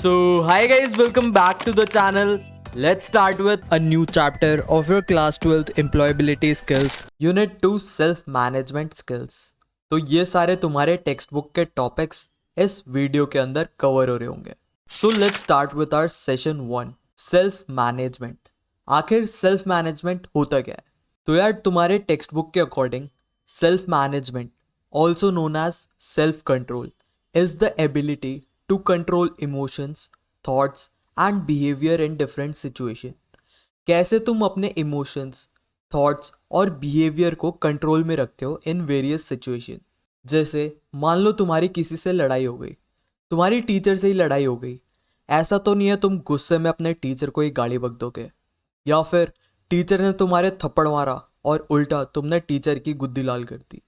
So, hi guys, welcome back to the channel. Let's start with a new chapter of your class 12th employability skills. Unit 2 self management skills. तो ये सारे तुम्हारे text book के topics इस video के अंदर cover हो रहे होंगे. So let's start with our session 1 self management. आखिर सेल्फ मैनेजमेंट होता क्या है? तो यार तुम्हारे टेक्स्ट बुक के according self management also known as self control is the ability to control emotions, thoughts and behavior in different situation. कैसे तुम अपने emotions, thoughts और behavior को कंट्रोल में रखते हो इन वेरियस सिचुएशन. जैसे मान लो तुम्हारी किसी से लड़ाई हो गई, तुम्हारी टीचर से ही लड़ाई हो गई. ऐसा तो नहीं है तुम गुस्से में अपने टीचर को ही गाली बक दोगे, या फिर टीचर ने तुम्हारे थप्पड़ मारा और उल्टा तुमने टीचर की गुद्दी लाल कर दी.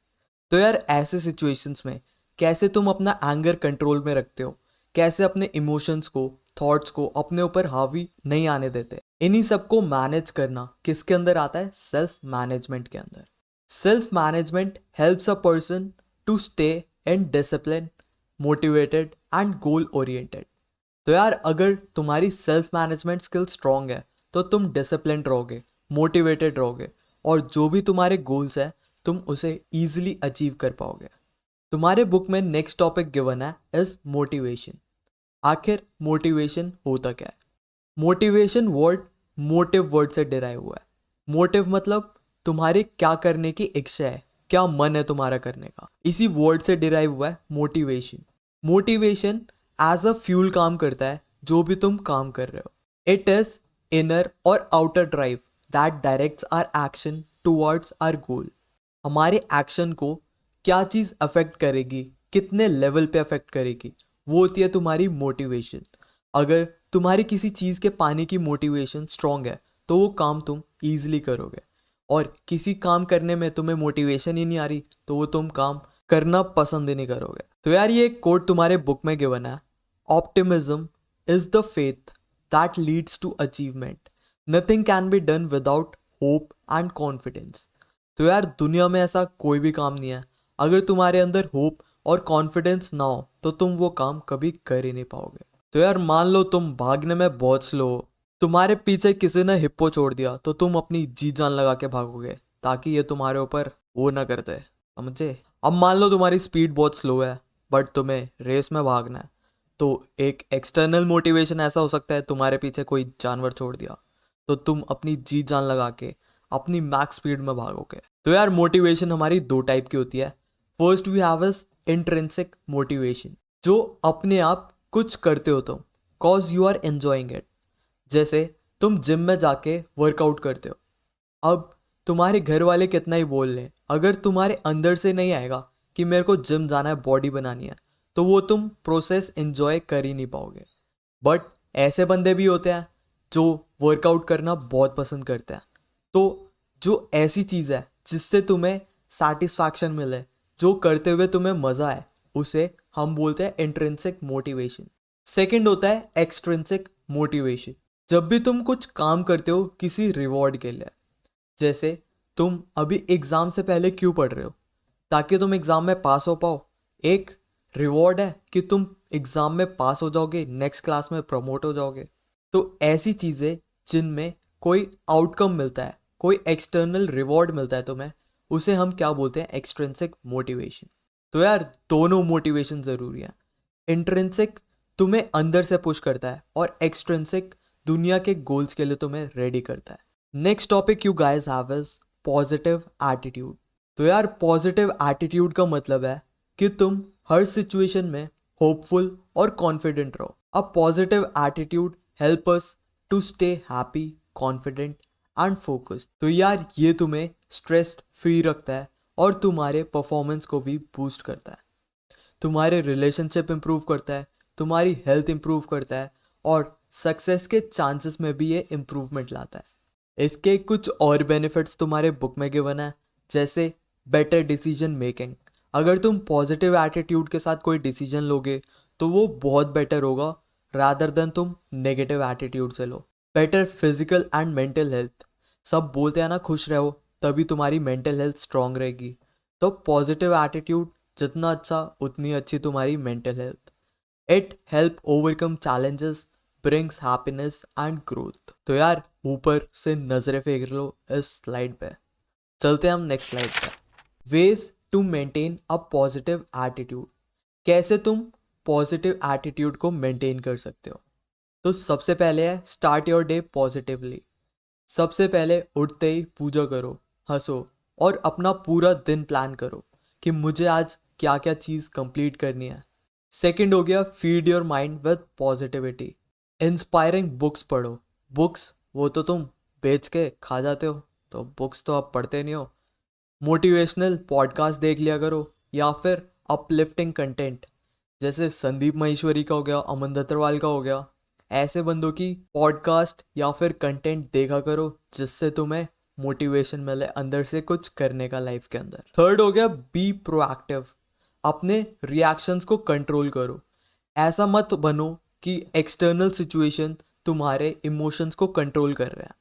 तो यार ऐसे सिचुएशंस में कैसे तुम अपना एंगर कंट्रोल में रखते हो, कैसे अपने इमोशंस को, थॉट्स को अपने ऊपर हावी नहीं आने देते. इन्हीं सबको मैनेज करना किसके अंदर आता है? सेल्फ मैनेजमेंट के अंदर. Self management helps a person to stay in discipline, motivated and goal oriented. तो यार अगर तुम्हारी सेल्फ मैनेजमेंट स्किल स्ट्रांग है तो तुम डिसिप्लिन रहोगे, मोटिवेटेड रहोगे और जो भी तुम्हारे गोल्स है तुम उसे ईजिली अचीव कर पाओगे. तुम्हारे बुक में नेक्स्ट टॉपिक गिवन है इज मोटिवेशन. आखिर मोटिवेशन होता क्या है? मोटिवेशन वर्ड मोटिव वर्ड से डिराइव हुआ है. मोटिव मतलब तुम्हारी क्या करने की इच्छा है, क्या मन है तुम्हारा करने का. इसी वर्ड से डिराइव हुआ है motivation. Motivation as a fuel काम करता है जो भी तुम काम कर रहे हो. इट इज इनर और outer drive that directs our action towards our goal. हमारे एक्शन को क्या चीज़ अफेक्ट करेगी, कितने लेवल पे अफेक्ट करेगी, वो होती है तुम्हारी मोटिवेशन. अगर तुम्हारी किसी चीज़ के पाने की मोटिवेशन स्ट्रांग है तो वो काम तुम ईजिली करोगे, और किसी काम करने में तुम्हें मोटिवेशन ही नहीं आ रही तो वो तुम काम करना पसंद ही नहीं करोगे. तो यार ये एक कोट तुम्हारे बुक में गिवन है, optimism is the faith that leads to achievement, nothing can be done without hope and confidence. तो यार दुनिया में ऐसा कोई भी काम नहीं है अगर तुम्हारे अंदर होप और कॉन्फिडेंस ना हो तो तुम वो काम कभी कर ही नहीं पाओगे. तो यार मान लो तुम भागने में बहुत स्लो हो, तुम्हारे पीछे किसी ने हिप्पो छोड़ दिया तो तुम अपनी जी जान लगा के भागोगे ताकि ये तुम्हारे ऊपर वो ना करते, समझे. अब मान लो तुम्हारी स्पीड बहुत स्लो है बट तुम्हें रेस में भागना है, तो एक एक्सटर्नल मोटिवेशन ऐसा हो सकता है तुम्हारे पीछे कोई जानवर छोड़ दिया तो तुम अपनी जी जान लगा के अपनी मैक्स स्पीड में भागोगे. तो यार मोटिवेशन हमारी दो टाइप की होती है. First we have is intrinsic motivation, जो अपने आप कुछ करते हो तुम cause you are enjoying it. जैसे तुम जिम में जाके वर्कआउट करते हो. अब तुम्हारे घर वाले कितना ही बोल लें, अगर तुम्हारे अंदर से नहीं आएगा कि मेरे को जिम जाना है, बॉडी बनानी है, तो वो तुम प्रोसेस एंजॉय कर ही नहीं पाओगे. बट ऐसे बंदे भी होते हैं जो वर्कआउट करना बहुत पसंद करते हैं. तो जो ऐसी चीज़ है जिससे तुम्हें सेटिस्फैक्शन मिले, जो करते हुए तुम्हें मज़ा आए, उसे हम बोलते हैं इंट्रिंसिक मोटिवेशन. सेकंड होता है एक्सट्रिंसिक मोटिवेशन. जब भी तुम कुछ काम करते हो किसी रिवॉर्ड के लिए, जैसे तुम अभी एग्ज़ाम से पहले क्यों पढ़ रहे हो? ताकि तुम एग्ज़ाम में पास हो पाओ. एक रिवॉर्ड है कि तुम एग्ज़ाम में पास हो जाओगे, नेक्स्ट क्लास में प्रमोट हो जाओगे. तो ऐसी चीज़ें जिनमें कोई आउटकम मिलता है, कोई एक्सटर्नल रिवॉर्ड मिलता है तुम्हें, उसे हम क्या बोलते हैं? Extrinsic motivation. तो यार दोनों मोटिवेशन ज़रूरी है. इंट्रिंसिक तुम्हें अंदर से पुश करता है और एक्सट्रिंसिक दुनिया के गोल्स के लिए तुम्हें रेडी करता है. Next topic you guys have is positive attitude. तो यार पॉजिटिव एटीट्यूड का मतलब है कि तुम हर सिचुएशन में होपफुल और कॉन्फिडेंट रहो. A positive attitude help us to stay happy, confident and focused. तो यार ये तुम्हें स्ट्रेस फ्री रखता है और तुम्हारे परफॉर्मेंस को भी बूस्ट करता है, तुम्हारे रिलेशनशिप इंप्रूव करता है, तुम्हारी हेल्थ इंप्रूव करता है और सक्सेस के चांसेस में भी ये इम्प्रूवमेंट लाता है. इसके कुछ और बेनिफिट्स तुम्हारे बुक में गिवन है, जैसे बेटर डिसीजन मेकिंग. अगर तुम पॉजिटिव एटीट्यूड के साथ कोई डिसीजन लोगे तो वो बहुत बेटर होगा रादर देन तुम नेगेटिव एटीट्यूड से लो. Better physical and mental health. सब बोलते हैं ना खुश रहो तभी तुम्हारी मेंटल हेल्थ स्ट्रांग रहेगी. तो पॉजिटिव एटीट्यूड जितना अच्छा उतनी अच्छी तुम्हारी mental health. It help overcome challenges, brings happiness and growth. तो यार ऊपर से नजरें फेंक लो इस स्लाइड पे। चलते हैं हम नेक्स्ट स्लाइड पे। Ways to maintain a positive attitude. कैसे तुम पॉजिटिव एटीट्यूड को मेंटेन कर सकते हो? तो सबसे पहले है स्टार्ट योर डे पॉजिटिवली। सबसे पहले उठते ही पूजा करो, हंसो और अपना पूरा दिन प्लान करो कि मुझे आज क्या क्या चीज़ कंप्लीट करनी है। सेकंड हो गया feed your mind with positivity. Inspiring books पढ़ो। बुक्स वो तो तुम बेच के खा जाते हो, तो बुक्स तो आप पढ़ते नहीं हो। मोटिवेशनल पॉडकास्ट देख लिया करो या फिर अपलिफ्टिंग कंटेंट, जैसे संदीप महेश्वरी का हो गया, अमन दत्तरवाल का हो गया। ऐसे बंदों की पॉडकास्ट या फिर कंटेंट देखा करो जिससे तुम्हें मोटिवेशन मिले अंदर से कुछ करने का लाइफ के अंदर। थर्ड हो गया बी प्रोएक्टिव। अपने रिएक्शंस को कंट्रोल करो। ऐसा मत बनो कि एक्सटर्नल सिचुएशन तुम्हारे इमोशंस को कंट्रोल कर रहे हैं।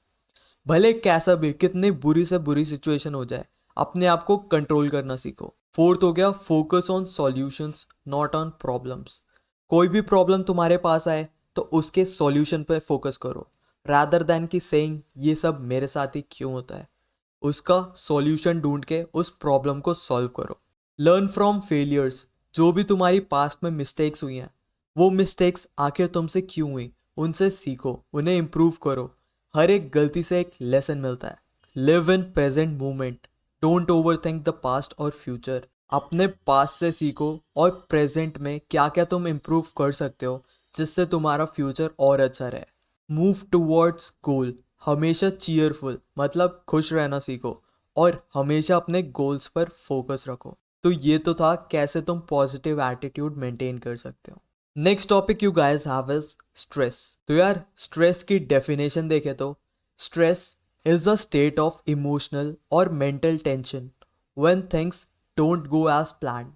भले कैसा भी कितनी बुरी से बुरी सिचुएशन हो जाए, अपने आप को कंट्रोल करना सीखो। फोर्थ हो गया focus on solutions not on problems. कोई भी प्रॉब्लम तुम्हारे पास आए तो उसके सॉल्यूशन पे फोकस करो, रादर देन कि सेइंग ये सब मेरे साथ ही क्यों होता है। उसका सॉल्यूशन ढूंढ के उस प्रॉब्लम को सॉल्व करो। Learn from failures. जो भी तुम्हारी पास्ट में मिस्टेक्स हुई हैं, वो मिस्टेक्स आखिर तुमसे क्यों हुई, उनसे सीखो, उन्हें इम्प्रूव करो। हर एक गलती से एक लेसन मिलता है। Live in present moment. Don't over think the past और फ्यूचर। अपने पास्ट से सीखो और प्रेजेंट में क्या क्या तुम इम्प्रूव कर सकते हो जिससे तुम्हारा फ्यूचर और अच्छा रहे। मूव टूवर्ड्स गोल। हमेशा चीयरफुल मतलब खुश रहना सीखो और हमेशा अपने गोल्स पर फोकस रखो। तो ये तो था कैसे तुम पॉजिटिव एटीट्यूड मेंटेन कर सकते हो। Next topic you guys have is stress. तो यार स्ट्रेस की डेफिनेशन देखें तो stress is a state of emotional और mental tension when things don't go as planned.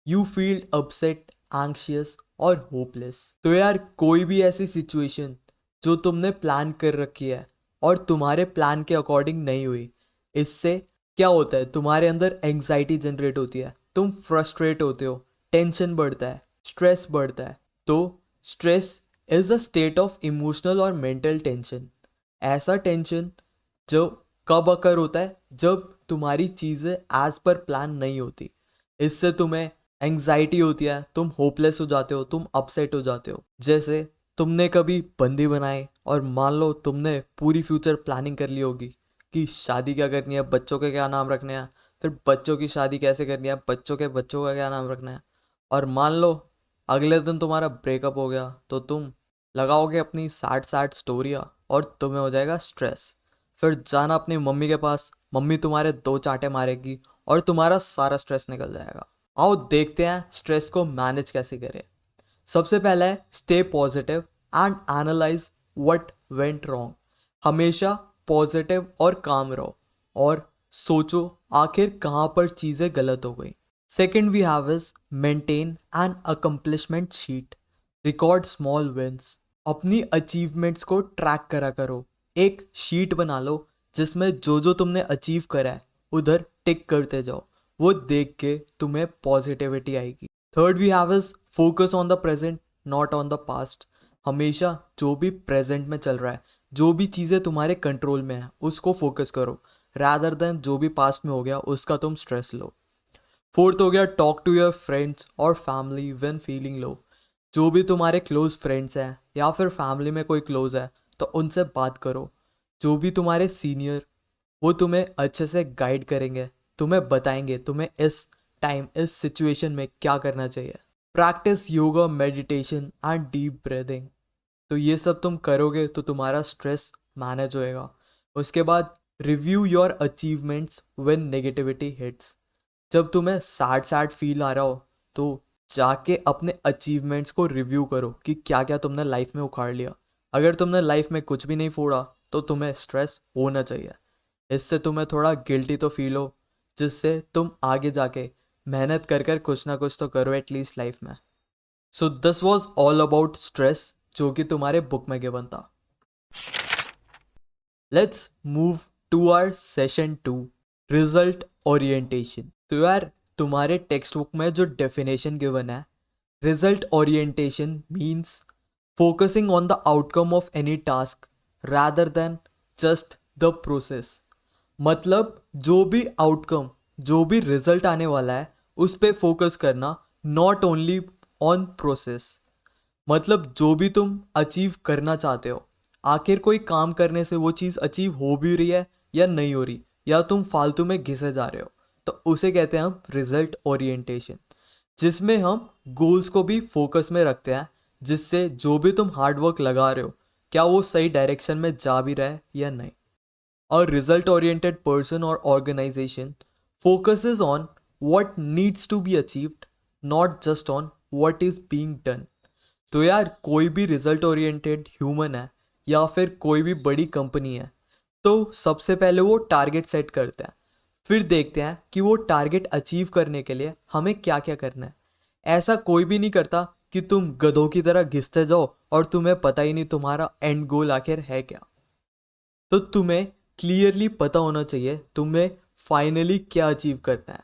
You feel upset, anxious और होपलेस। तो यार कोई भी ऐसी सिचुएशन जो तुमने प्लान कर रखी है और तुम्हारे प्लान के अकॉर्डिंग नहीं हुई, इससे क्या होता है, तुम्हारे अंदर एंग्जाइटी जनरेट होती है, तुम फ्रस्ट्रेट होते हो, टेंशन बढ़ता है, स्ट्रेस बढ़ता है। तो stress is a state of emotional और मेंटल टेंशन। ऐसा टेंशन जो कब अकर होता है, जब तुम्हारी चीज़ें एज पर प्लान नहीं होती। इससे तुम्हें एंग्जाइटी होती है, तुम होपलेस हो जाते हो, तुम अपसेट हो जाते हो। जैसे तुमने कभी बंदी बनाए और मान लो तुमने पूरी फ्यूचर प्लानिंग कर ली होगी कि शादी क्या करनी है, बच्चों के क्या नाम रखने हैं, फिर बच्चों की शादी कैसे करनी है, बच्चों के बच्चों का क्या नाम रखना है। और मान लो अगले दिन तुम्हारा ब्रेकअप हो गया तो तुम लगाओगे अपनी सैड सैड स्टोरियाँ और तुम्हें हो जाएगा स्ट्रेस। फिर जाना अपनी मम्मी के पास, मम्मी तुम्हारे दो चांटे मारेगी और तुम्हारा सारा स्ट्रेस निकल जाएगा। आओ देखते हैं स्ट्रेस को मैनेज कैसे करें। सबसे पहला है stay positive and analyse what went wrong. हमेशा पॉजिटिव और काम रहो और सोचो आखिर कहाँ पर चीज़ें गलत हो गई। Second we have is maintain an accomplishment sheet. Record small wins. अपनी अचीवमेंट्स को ट्रैक करा करो। एक शीट बना लो जिसमें जो जो तुमने अचीव करा है उधर टिक करते जाओ। वो देख के तुम्हें पॉजिटिविटी आएगी। Third we have is focus on the present not on the past. हमेशा जो भी प्रेजेंट में चल रहा है, जो भी चीज़ें तुम्हारे कंट्रोल में है उसको फोकस करो, रादर देन जो भी पास्ट में हो गया उसका तुम स्ट्रेस लो। फोर्थ हो गया टॉक टू योर फ्रेंड्स और फैमिली व्हेन फीलिंग लो। जो भी तुम्हारे क्लोज फ्रेंड्स हैं या फिर फैमिली में कोई क्लोज है तो उनसे बात करो। जो भी तुम्हारे सीनियर, वो तुम्हें अच्छे से गाइड करेंगे, तुम्हें बताएंगे तुम्हें इस टाइम इस सिचुएशन में क्या करना चाहिए। Practice yoga, meditation and deep breathing. तो ये सब तुम करोगे तो तुम्हारा स्ट्रेस मैनेज होएगा। उसके बाद review your achievements when negativity hits. जब तुम्हें सैड सैड फील आ रहा हो तो जाके अपने अचीवमेंट्स को रिव्यू करो कि क्या क्या तुमने लाइफ में उखाड़ लिया। अगर तुमने लाइफ में कुछ भी नहीं फोड़ा तो तुम्हें स्ट्रेस होना चाहिए। इससे तुम्हें थोड़ा गिल्टी तो फील हो, जिससे तुम आगे जाके मेहनत कर कर कुछ ना कुछ तो करो एटलीस्ट लाइफ में। So this was all about stress जो कि तुम्हारे बुक में गिवन था। Let's move to our session 2, result orientation. तो यार तुम्हारे टेक्स्ट बुक में जो डेफिनेशन गिवन है Result orientation means focusing on the outcome of any task rather than just the process. मतलब जो भी आउटकम, जो भी रिजल्ट आने वाला है उस पे फोकस करना, नॉट ओनली ऑन प्रोसेस. मतलब जो भी तुम अचीव करना चाहते हो, आखिर कोई काम करने से वो चीज़ अचीव हो भी रही है या नहीं हो रही, या तुम फालतू में घिसे जा रहे हो, तो उसे कहते हैं हम रिजल्ट ओरिएंटेशन, जिसमें हम गोल्स को भी फोकस में रखते हैं, जिससे जो भी तुम हार्डवर्क लगा रहे हो क्या वो सही डायरेक्शन में जा भी रहा है या नहीं. और रिजल्ट ओरिएंटेड पर्सन और organisation focuses on what needs to be achieved, not just on what is being done. तो यार कोई भी रिजल्ट ओरिएंटेड ह्यूमन है या फिर कोई भी बड़ी कंपनी है, तो सबसे पहले वो टारगेट सेट करते हैं, फिर देखते हैं कि वो टारगेट अचीव करने के लिए हमें क्या क्या करना है. ऐसा कोई भी नहीं करता कि तुम गधों की तरह घिसते जाओ और तुम्हें पता ही नहीं तुम्हारा एंड गोल आखिर है क्या. तो तुम्हें क्लियरली पता होना चाहिए तुम्हें फाइनली क्या अचीव करना है.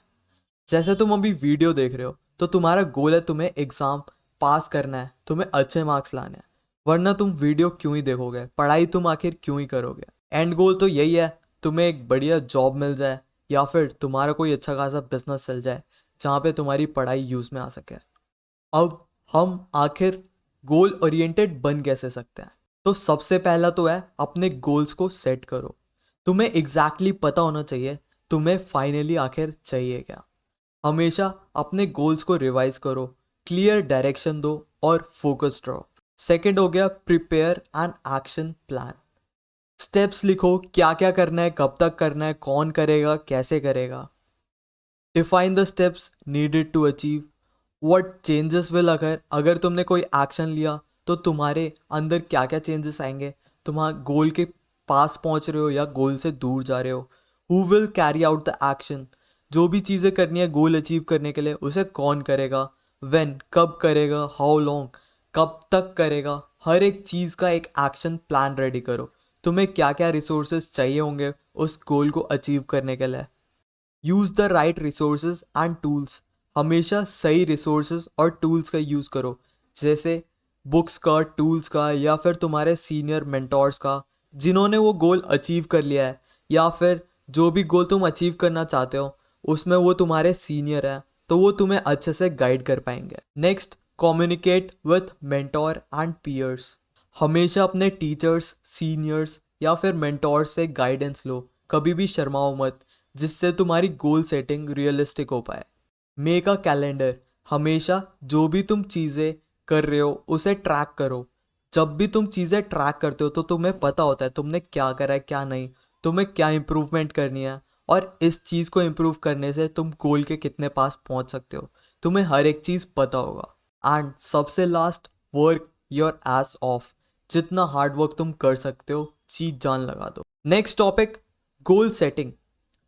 जैसे तुम अभी वीडियो देख रहे हो तो तुम्हारा गोल है तुम्हें एग्ज़ाम पास करना है, तुम्हें अच्छे मार्क्स लाने हैं, वरना तुम वीडियो क्यों ही देखोगे, पढ़ाई तुम आखिर क्यों ही करोगे. एंड गोल तो यही है, तुम्हें एक बढ़िया जॉब मिल जाए या फिर तुम्हारा कोई अच्छा खासा बिजनेस चल जाए जहाँ पे तुम्हारी पढ़ाई यूज़ में आ सके. अब हम आखिर गोल ओरिएंटेड बन कैसे सकते हैं. तो सबसे पहला तो है अपने गोल्स को सेट करो. तुम्हें एग्जैक्टली पता होना चाहिए तुम्हें फाइनली आखिर चाहिए क्या. हमेशा अपने गोल्स को रिवाइज करो, क्लियर डायरेक्शन दो और फोकस्ड रहो. सेकंड हो गया prepare an action plan. Steps लिखो, क्या क्या करना है, कब तक करना है, कौन करेगा, कैसे करेगा. Define the steps needed to achieve what changes will अगर. अगर तुमने कोई एक्शन लिया तो तुम्हारे अंदर क्या क्या चेंजेस आएंगे, तुम्हारा गोल के पास पहुंच रहे हो या गोल से दूर जा रहे हो. Who will carry out the action. जो भी चीज़ें करनी है गोल अचीव करने के लिए उसे कौन करेगा, व्हेन कब करेगा, हाउ लॉन्ग कब तक करेगा. हर एक चीज़ का एक एक्शन प्लान रेडी करो. तुम्हें क्या क्या रिसोर्सेज चाहिए होंगे उस गोल को अचीव करने के लिए. Use the right resources and tools. हमेशा सही रिसोर्सेज और टूल्स का यूज़ करो, जैसे बुक्स का, टूल्स का, या फिर तुम्हारे सीनियर मेंटोर्स का जिन्होंने वो गोल अचीव कर लिया है, या फिर जो भी गोल तुम अचीव करना चाहते हो उसमें वो तुम्हारे सीनियर है तो वो तुम्हें अच्छे से गाइड कर पाएंगे. Next, communicate with mentor and peers. हमेशा अपने टीचर्स, सीनियर्स या फिर मेंटोर से गाइडेंस लो, कभी भी शर्माओ मत, जिससे तुम्हारी गोल सेटिंग रियलिस्टिक हो पाए. Make a calendar. हमेशा जो भी तुम चीज़ें कर रहे हो उसे ट्रैक करो. जब भी तुम चीज़ें ट्रैक करते हो तो तुम्हें पता होता है तुमने क्या करा है, क्या नहीं, तुम्हें क्या इम्प्रूवमेंट करनी है, और इस चीज़ को इम्प्रूव करने से तुम गोल के कितने पास पहुंच सकते हो, तुम्हें हर एक चीज़ पता होगा. एंड सबसे last, work your S of. जितना हार्ड वर्क तुम कर सकते हो चीज जान लगा दो. Next topic, goal setting.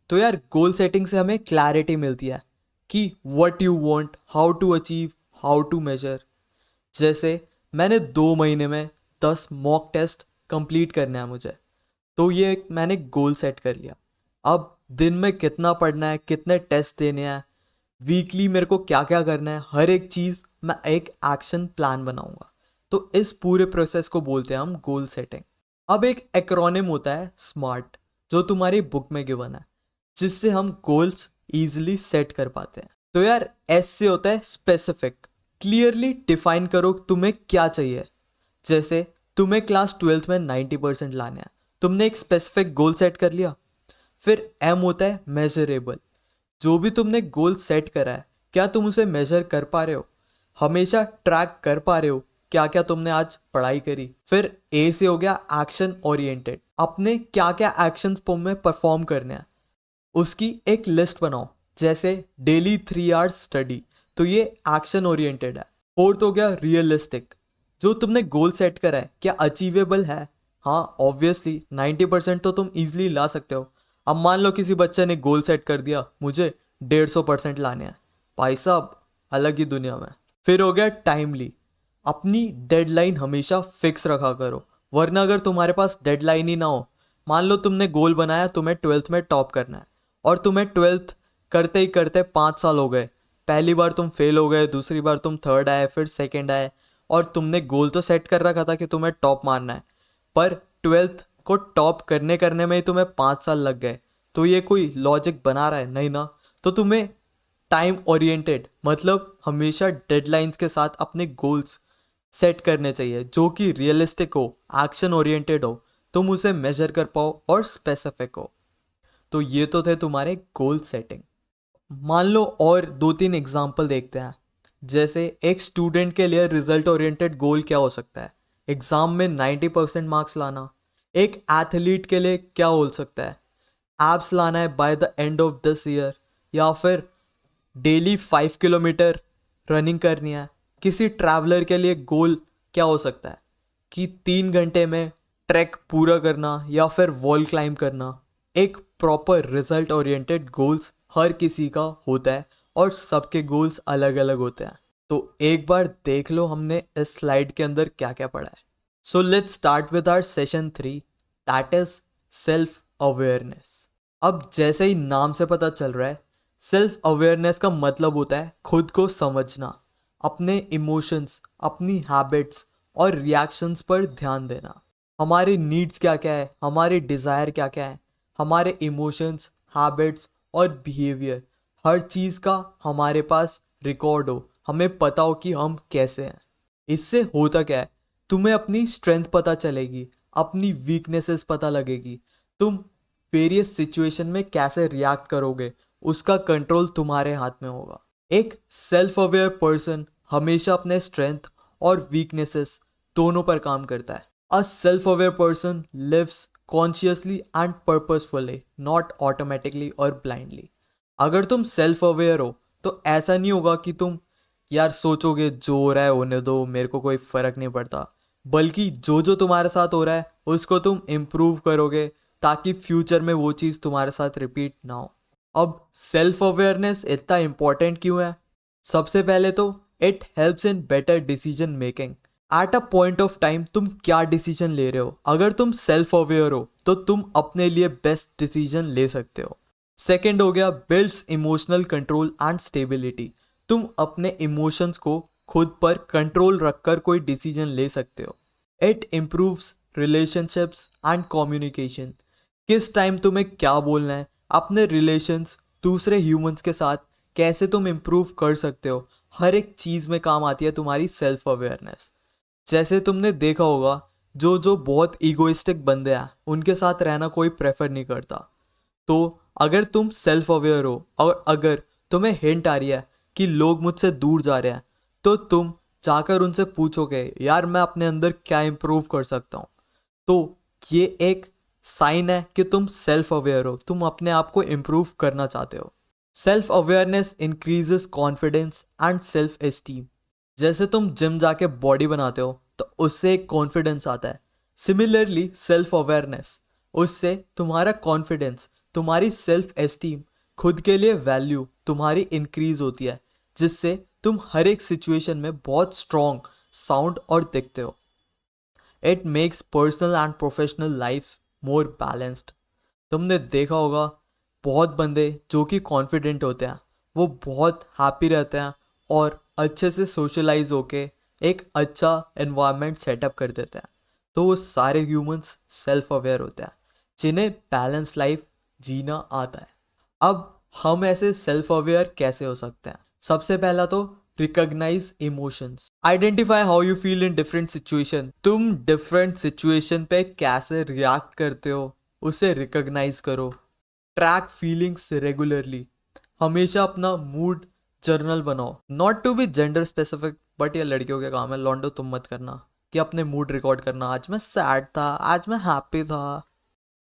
तो यार गोल सेटिंग से हमें क्लैरिटी मिलती है कि what you want, how to achieve, how to measure. जैसे मैंने 2 महीने में 10 मॉक टेस्ट कंप्लीट करना है मुझे, तो ये एक मैंने गोल सेट कर लिया. अब दिन में कितना पढ़ना है, कितने टेस्ट देने हैं, वीकली मेरे को क्या क्या करना है, हर एक चीज़ मैं एक एक्शन प्लान बनाऊंगा. तो इस पूरे प्रोसेस को बोलते हैं हम गोल सेटिंग. अब एक एक्रोनिम होता है स्मार्ट, जो तुम्हारी बुक में गिवन है, जिससे हम गोल्स ईजिली सेट कर पाते हैं. तो यार एस से होता है स्पेसिफिक. क्लियरली डिफाइन करो तुम्हें क्या चाहिए. जैसे तुम्हें क्लास 12th में 90% लाने हैं, तुमने एक स्पेसिफिक गोल सेट कर लिया. फिर एम होता है मेजरेबल. जो भी तुमने गोल सेट करा है क्या तुम उसे मेजर कर पा रहे हो, हमेशा ट्रैक कर पा रहे हो क्या क्या तुमने आज पढ़ाई करी. फिर ए से हो गया एक्शन ओरिएंटेड. अपने क्या क्या एक्शन में परफॉर्म करने हैं उसकी एक लिस्ट बनाओ, जैसे डेली 3 आवर्स स्टडी, तो ये एक्शन ओरिएंटेड है. फोर्थ हो गया रियलिस्टिक. जो तुमने गोल सेट करा है क्या अचीवेबल है. हाँ ऑब्वियसली 90% तो तुम इजीली ला सकते हो. अब मान लो किसी बच्चे ने गोल सेट कर दिया मुझे 150% लाने हैं, भाई साहब अलग ही दुनिया में. फिर हो गया टाइमली. अपनी डेडलाइन हमेशा फिक्स रखा करो, वरना अगर तुम्हारे पास डेडलाइन ही ना हो, मान लो तुमने गोल बनाया तुम्हें 12th में टॉप करना है और तुम्हें 12th करते ही करते 5 साल हो गए, पहली बार तुम फेल हो गए, दूसरी बार तुम थर्ड आए, फिर सेकंड आए, और तुमने गोल तो सेट कर रखा था कि तुम्हें टॉप मारना है, पर ट्वेल्थ को टॉप करने करने में ही तुम्हें 5 साल लग गए। तो ये कोई लॉजिक बना रहा है? नहीं ना। तो तुम्हें टाइम ओरिएंटेड, मतलब हमेशा डेडलाइंस के साथ अपने गोल्स सेट करने चाहिए जो कि रियलिस्टिक हो, एक्शन ओरिएंटेड हो, तुम उसे मेजर कर पाओ और स्पेसिफिक हो। तो ये तो थे तुम्हारे गोल सेटिंग। मान लो और 2-3 एग्जाम्पल देखते हैं। जैसे एक स्टूडेंट के लिए रिजल्ट ओरिएंटेड गोल क्या हो सकता है? एग्जाम में 90% मार्क्स लाना। एक एथलीट के लिए क्या हो सकता है? एब्स लाना है by the end of this year, या फिर डेली 5 किलोमीटर रनिंग करनी है। किसी ट्रैवलर के लिए गोल क्या हो सकता है कि 3 घंटे में ट्रैक पूरा करना या फिर वॉल क्लाइंब करना। एक प्रॉपर रिजल्ट ओरिएंटेड गोल्स हर किसी का होता है और सबके गोल्स अलग अलग होते हैं। तो एक बार देख लो हमने इस स्लाइड के अंदर क्या क्या पढ़ा है। So let's start with our session 3, that is self awareness. अब जैसे ही नाम से पता चल रहा है, सेल्फ अवेयरनेस का मतलब होता है खुद को समझना, अपने इमोशंस, अपनी हैबिट्स और रिएक्शंस पर ध्यान देना। हमारे नीड्स क्या क्या है, हमारे डिज़ायर क्या क्या है, हमारे इमोशंस, हैबिट्स और बिहेवियर, हर चीज़ का हमारे पास रिकॉर्ड हो, हमें पता हो कि हम कैसे हैं। इससे होता क्या है, तुम्हें अपनी स्ट्रेंथ पता चलेगी, अपनी वीकनेसेस पता लगेगी, तुम वेरियस सिचुएशन में कैसे रिएक्ट करोगे, उसका कंट्रोल तुम्हारे हाथ में होगा। एक सेल्फ अवेयर पर्सन हमेशा अपने स्ट्रेंथ और वीकनेसेस दोनों पर काम करता है। A self aware person lives consciously and purposefully, not automatically और ब्लाइंडली। अगर तुम सेल्फ अवेयर हो तो ऐसा नहीं होगा कि तुम यार सोचोगे जो हो रहा है होने दो, मेरे को कोई फर्क नहीं पड़ता, बल्कि जो जो तुम्हारे साथ हो रहा है उसको तुम इम्प्रूव करोगे ताकि फ्यूचर में वो चीज़ तुम्हारे साथ रिपीट ना हो। अब सेल्फ अवेयरनेस इतना इम्पॉर्टेंट क्यों है? सबसे पहले तो it helps in better decision making. At a point of time तुम क्या डिसीजन ले रहे हो, अगर तुम सेल्फ अवेयर हो तो तुम अपने लिए बेस्ट डिसीजन ले सकते हो। सेकेंड हो गया builds emotional control and stability. तुम अपने इमोशंस को खुद पर कंट्रोल रखकर कोई डिसीजन ले सकते हो। It improves relationships and communication. किस टाइम तुम्हें क्या बोलना है, अपने रिलेशंस दूसरे ह्यूमंस के साथ कैसे तुम इम्प्रूव कर सकते हो, हर एक चीज़ में काम आती है तुम्हारी सेल्फ अवेयरनेस। जैसे तुमने देखा होगा जो जो बहुत ईगोइस्टिक बंदे हैं उनके साथ रहना कोई प्रेफर नहीं करता। तो अगर तुम सेल्फ अवेयर हो और अगर तुम्हें हिंट आ रही है कि लोग मुझसे दूर जा रहे हैं, तो तुम जाकर उनसे पूछोगे यार मैं अपने अंदर क्या इम्प्रूव कर सकता हूँ। तो ये एक साइन है कि तुम सेल्फ अवेयर हो, तुम अपने आप को इम्प्रूव करना चाहते हो। Self awareness increases confidence and self esteem. जैसे तुम जिम जाके बॉडी बनाते हो तो उससे एक कॉन्फिडेंस आता है। सिमिलरली सेल्फ अवेयरनेस, उससे तुम्हारा कॉन्फिडेंस, तुम्हारी सेल्फ एस्टीम, खुद के लिए वैल्यू तुम्हारी इंक्रीज होती है, जिससे तुम हर एक सिचुएशन में बहुत स्ट्रॉन्ग, साउंड और दिखते हो। It makes personal and professional life more balanced. तुमने देखा होगा बहुत बंदे जो कि कॉन्फिडेंट होते हैं वो बहुत हैप्पी रहते हैं और अच्छे से सोशलाइज होके एक अच्छा एनवायरनमेंट सेटअप कर देते हैं। तो वो सारे ह्यूमंस सेल्फ अवेयर होते हैं जिन्हें बैलेंस लाइफ जीना आता है। अब हम ऐसे सेल्फ अवेयर कैसे हो सकते हैं? सबसे पहला तो recognise emotions. Identify how you feel in different situation. तुम डिफरेंट सिचुएशन पे कैसे रिएक्ट करते हो उसे रिकॉग्नाइज करो। Track feelings regularly. हमेशा अपना मूड जर्नल बनाओ। Not to be gender specific, but ये लड़कियों के काम है, लॉन्डो तुम मत करना कि अपने मूड रिकॉर्ड करना, आज मैं सैड था, आज मैं हैप्पी था।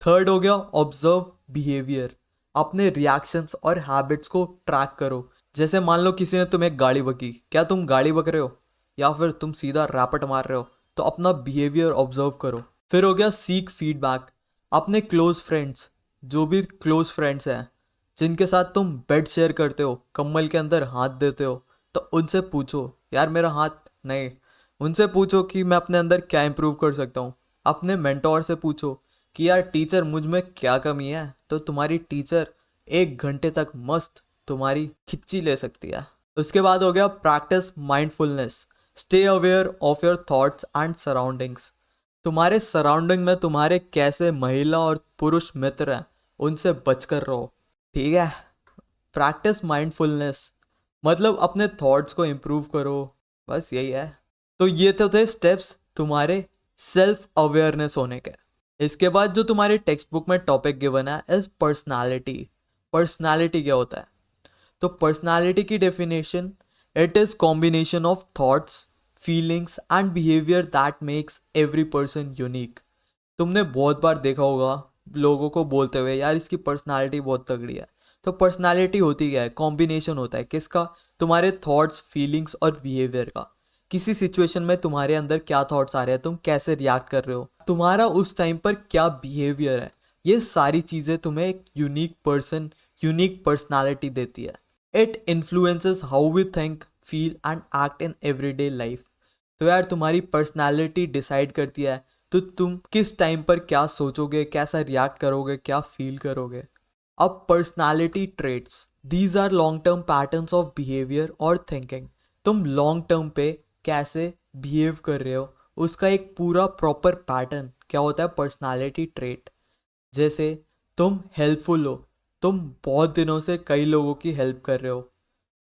थर्ड हो गया ऑब्जर्व बिहेवियर। अपने रिएक्शंस और हैबिट्स को ट्रैक करो। जैसे मान लो किसी ने तुम्हें गाड़ी बकी, क्या तुम गाड़ी बक रहे हो या फिर तुम सीधा रैपट मार रहे हो? तो अपना बिहेवियर ऑब्जर्व करो। फिर हो गया सीक फीडबैक। अपने क्लोज फ्रेंड्स, जो भी क्लोज फ्रेंड्स हैं जिनके साथ तुम बेड शेयर करते हो, कम्बल के अंदर हाथ देते हो, तो उनसे पूछो यार मेरा हाथ नहीं। उनसे पूछो कि मैं अपने अंदर क्या इंप्रूव कर सकता हूँ। अपने मेंटोर से पूछो कि यार टीचर मुझ में क्या कमी है, तो तुम्हारी टीचर 1 घंटे तक मस्त तुम्हारी खिच्ची ले सकती है। उसके बाद हो गया practice mindfulness, stay aware of your thoughts and surroundings. तुम्हारे सराउंडिंग में तुम्हारे कैसे महिला और पुरुष मित्र हैं, उनसे बचकर रहो। ठीक है। प्रैक्टिस माइंडफुलनेस मतलब अपने थॉट्स को इम्प्रूव करो, बस यही है। तो ये तो थे स्टेप्स तुम्हारे सेल्फ अवेयरनेस होने के। इसके बाद जो तुम्हारे टेक्स्ट बुक में टॉपिक गिवन है इज पर्सनालिटी। पर्सनालिटी क्या होता है? तो पर्सनालिटी की definition, it is combination of thoughts, feelings and behaviour that makes every person unique. तुमने बहुत बार देखा होगा लोगों को बोलते हुए, यार इसकी पर्सनालिटी बहुत तगड़ी है। तो पर्सनालिटी होती क्या है? कॉम्बिनेशन होता है किसका? तुम्हारे थॉट्स, फीलिंग्स और बिहेवियर का। किसी सिचुएशन में तुम्हारे अंदर क्या थॉट्स आ रहे हैं, तुम कैसे रिएक्ट कर रहे हो, तुम्हारा उस टाइम पर क्या बिहेवियर है, ये सारी चीज़ें तुम्हें एक यूनिक पर्सन, यूनिक पर्सनालिटी देती है। It influences how we think, feel and act in everyday life. तो यार तुम्हारी पर्सनालिटी डिसाइड करती है तो तुम किस टाइम पर क्या सोचोगे, कैसा रिएक्ट करोगे, क्या फील करोगे। अब personality traits, these are long term patterns of behaviour और थिंकिंग। तुम लॉन्ग टर्म पे कैसे बिहेव कर रहे हो, उसका एक पूरा प्रॉपर पैटर्न क्या होता है? Personality trait. जैसे तुम हेल्पफुल हो, तुम बहुत दिनों से कई लोगों की हेल्प कर रहे हो,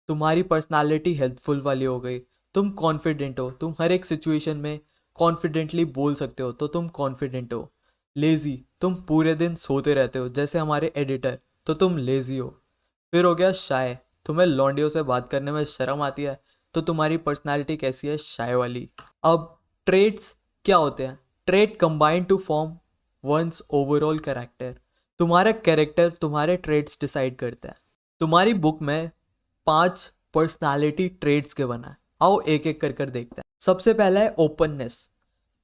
तुम्हारी पर्सनालिटी हेल्पफुल वाली हो गई। तुम कॉन्फिडेंट हो, तुम हर एक सिचुएशन में कॉन्फिडेंटली बोल सकते हो, तो तुम कॉन्फिडेंट हो। लेज़ी, तुम पूरे दिन सोते रहते हो जैसे हमारे एडिटर, तो तुम लेज़ी हो। फिर हो गया शाय, तुम्हें लौंडियों से बात करने में शर्म आती है, तो तुम्हारी पर्सनालिटी कैसी है? शाय वाली। अब ट्रेट्स क्या होते हैं? Trait combine to form one's overall character. तुम्हारा कैरेक्टर तुम्हारे ट्रेट्स डिसाइड करता है। तुम्हारी बुक में 5 पर्सनालिटी ट्रेट्स के बना है, आओ एक एक कर देखते हैं। सबसे पहला है ओपननेस।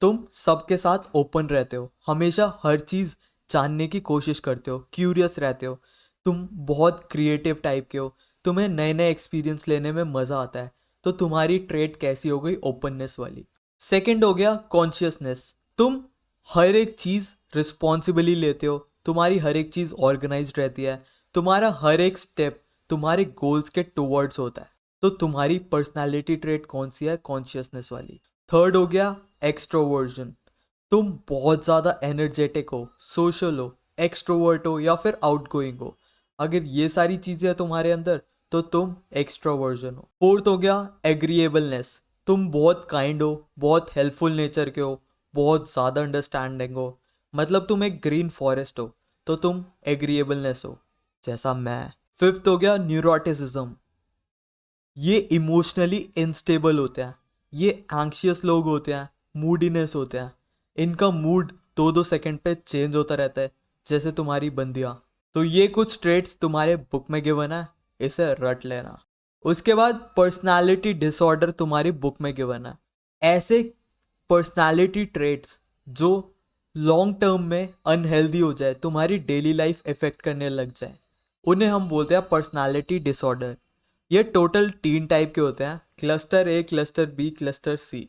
तुम सबके साथ ओपन रहते हो, हमेशा हर चीज़ जानने की कोशिश करते हो, क्यूरियस रहते हो। तुम बहुत क्रिएटिव टाइप के हो, तुम्हें नए नए एक्सपीरियंस लेने में मज़ा आता है। तो तुम्हारी ट्रेट कैसी हो गई? ओपननेस वाली। सेकंड हो गया कॉन्शियसनेस। तुम हर एक चीज़ रिस्पॉन्सिबली लेते हो, तुम्हारी हर एक चीज़ ऑर्गेनाइज्ड रहती है, तुम्हारा हर एक स्टेप तुम्हारे गोल्स के टुवर्ड्स होता है। तो तुम्हारी पर्सनालिटी ट्रेट कौन सी है? कॉन्शियसनेस वाली। थर्ड हो गया एक्सट्रोवर्जन। तुम बहुत ज़्यादा एनर्जेटिक हो, सोशल हो, एक्सट्रोवर्ट हो या फिर आउटगोइंग हो। अगर ये सारी चीज़ें हैं तुम्हारे अंदर तो तुम एक्सट्रोवर्जन हो। फोर्थ हो गया एग्रीएबलनेस। तुम बहुत काइंड हो, बहुत हेल्पफुल नेचर के हो, बहुत ज़्यादा अंडरस्टैंडिंग हो, मतलब तुम एक ग्रीन फॉरेस्ट हो, तो तुम एग्रीएबलनेस हो, जैसा मैं। फिफ्थ हो गया न्यूरोटिसिज्म। ये इमोशनली इनस्टेबल होते हैं, ये एंग्शियस लोग होते हैं, मूडीनेस होते हैं। इनका मूड 2-2 सेकंड पे चेंज होता रहता है, जैसे तुम्हारी बंदियाँ। तो ये कुछ ट्रेट्स तुम्हारे बुक में गिवन है, इसे रट लेना। उसके बाद पर्सनालिटी डिसऑर्डर तुम्हारी बुक में गिवन है। ऐसे पर्सनालिटी ट्रेट्स जो लॉन्ग टर्म में अनहेल्दी हो जाए, तुम्हारी डेली लाइफ इफेक्ट करने लग जाए, उन्हें हम बोलते हैं पर्सनालिटी डिसऑर्डर। ये टोटल 3 टाइप के होते हैं, cluster A, cluster B, cluster C.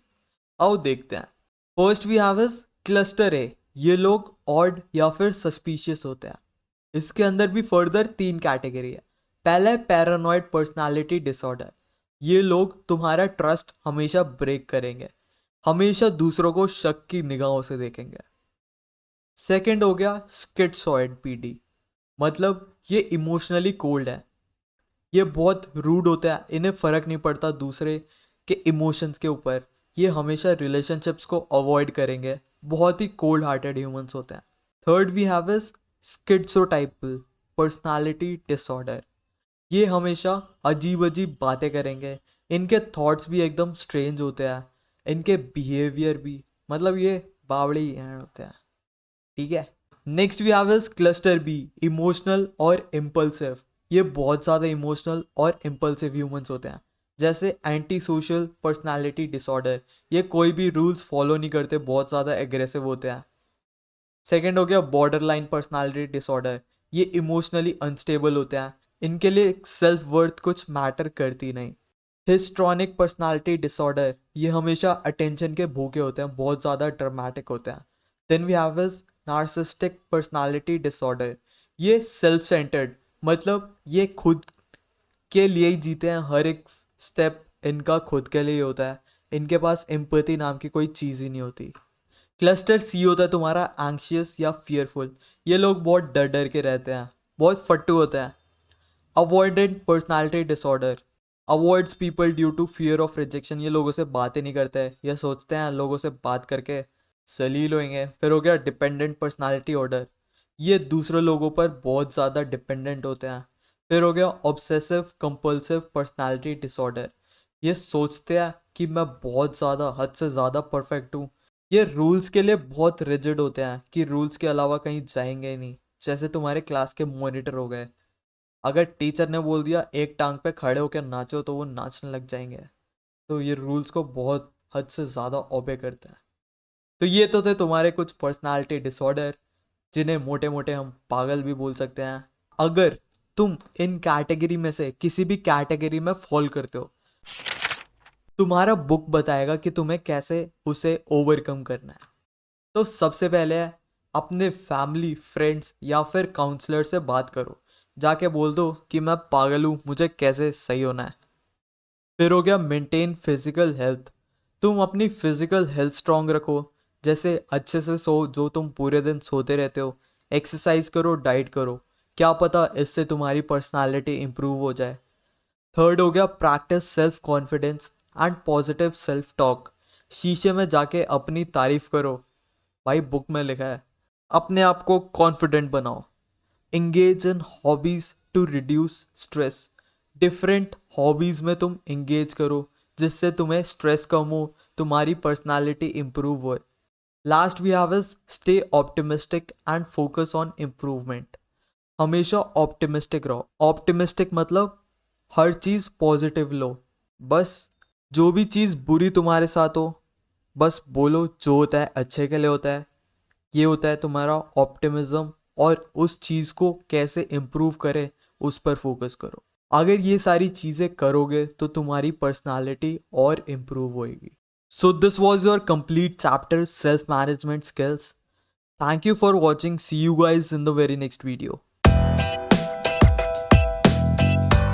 आओ देखते हैं। First we have is cluster A. ये लोग ऑड या फिर सस्पिशियस होते हैं। इसके अंदर भी फर्दर 3 कैटेगरी है। पहला है पैरानॉइड पर्सनालिटी डिसऑर्डर। ये लोग तुम्हारा ट्रस्ट हमेशा ब्रेक करेंगे, हमेशा दूसरों को शक की निगाहों से देखेंगे। सेकंड हो गया स्किट्सॉइड पीडी, मतलब ये इमोशनली कोल्ड है, ये बहुत रूड होता है, इन्हें फ़र्क नहीं पड़ता दूसरे के इमोशंस के ऊपर, ये हमेशा रिलेशनशिप्स को अवॉइड करेंगे, बहुत ही कोल्ड हार्टेड ह्यूमंस होते हैं। Third we have is schizotypal personality disorder. ये हमेशा अजीब अजीब बातें करेंगे, इनके थॉट्स भी एकदम स्ट्रेंज होते हैं, इनके बिहेवियर भी, मतलब ये बावड़े ही हैं होते हैं। ठीक है। Next we have is cluster B, emotional और इम्पल्सिव। ये बहुत ज़्यादा इमोशनल और इम्पल्सिव ह्यूमंस होते हैं, जैसे एंटी सोशल पर्सनालिटी डिसऑर्डर। ये कोई भी रूल्स फॉलो नहीं करते, बहुत ज़्यादा एग्रेसिव होते हैं। सेकेंड हो गया बॉर्डर लाइन पर्सनैलिटी डिसऑर्डर। ये इमोशनली अनस्टेबल होते हैं, इनके लिए सेल्फ वर्थ कुछ मैटर करती नहीं। हिस्ट्रॉनिक पर्सनालिटी डिसऑर्डर, ये हमेशा अटेंशन के भूखे होते हैं, बहुत ज़्यादा ड्रामेटिक होते हैं। Then we have is narcissistic personality disorder. ये सेल्फ सेंटर्ड, मतलब ये खुद के लिए ही जीते हैं, हर एक स्टेप इनका खुद के लिए ही होता है, इनके पास एम्पैथी नाम की कोई चीज़ ही नहीं होती। क्लस्टर सी होता है तुम्हारा एंग्शियस या फियरफुल। ये लोग बहुत डर डर के रहते हैं, बहुत फट्टू होते हैं। Avoidant personality disorder, avoids people due to fear of rejection. ये लोगों से बात ही नहीं करते, ये सोचते हैं लोगों से बात करके जलील होंगे। फिर हो गया डिपेंडेंट पर्सनालिटी ऑर्डर, ये दूसरे लोगों पर बहुत ज़्यादा डिपेंडेंट होते हैं। फिर हो गया ऑब्सेसिव कंपल्सिव पर्सनालिटी डिसऑर्डर, ये सोचते हैं कि मैं बहुत ज़्यादा हद से ज़्यादा परफेक्ट हूँ। ये रूल्स के लिए बहुत रिजिड होते हैं कि रूल्स के अलावा कहीं जाएंगे ही नहीं। जैसे तुम्हारे क्लास के मॉनिटर हो गए, अगर टीचर ने बोल दिया एक टांग पे खड़े होकर नाचो तो वो नाचने लग जाएंगे। तो ये रूल्स को बहुत हद से ज़्यादा ओबे करते हैं। तो ये तो थे तुम्हारे कुछ पर्सनालिटी डिसऑर्डर, जिन्हें मोटे मोटे हम पागल भी बोल सकते हैं। अगर तुम इन कैटेगरी में से किसी भी कैटेगरी में फॉल करते हो, तुम्हारा बुक बताएगा कि तुम्हें कैसे उसे ओवरकम करना है। तो सबसे पहले है अपने फैमिली फ्रेंड्स या फिर काउंसलर से बात करो, जाके बोल दो कि मैं पागल हूँ, मुझे कैसे सही होना है। फिर हो गया मेंटेन फिजिकल हेल्थ, तुम अपनी फिजिकल हेल्थ स्ट्रांग रखो, जैसे अच्छे से सो, जो तुम पूरे दिन सोते रहते हो, एक्सरसाइज करो, डाइट करो, क्या पता इससे तुम्हारी पर्सनालिटी इंप्रूव हो जाए। थर्ड हो गया practice self confidence and positive self talk, शीशे में जाके अपनी तारीफ करो। भाई बुक में लिखा है, अपने आप को कॉन्फिडेंट बनाओ। Engage in hobbies to reduce stress, different hobbies में तुम इंगेज करो जिससे तुम्हें स्ट्रेस कम हो, तुम्हारी पर्सनालिटी इंप्रूव हो। Last we have is stay optimistic and focus on improvement, हमेशा ऑप्टिमिस्टिक रहो। ऑप्टिमिस्टिक मतलब हर चीज़ पॉजिटिव लो, बस जो भी चीज़ बुरी तुम्हारे साथ हो बस बोलो जो होता है अच्छे के लिए होता है। ये होता है तुम्हारा ऑप्टिमिज्म, और उस चीज़ को कैसे इम्प्रूव करे उस पर फोकस करो। अगर ये सारी चीज़ें करोगे तो तुम्हारी पर्सनालिटी और इम्प्रूव होएगी। So this was your complete chapter self management skills. Thank you for watching, see you guys in the very next video.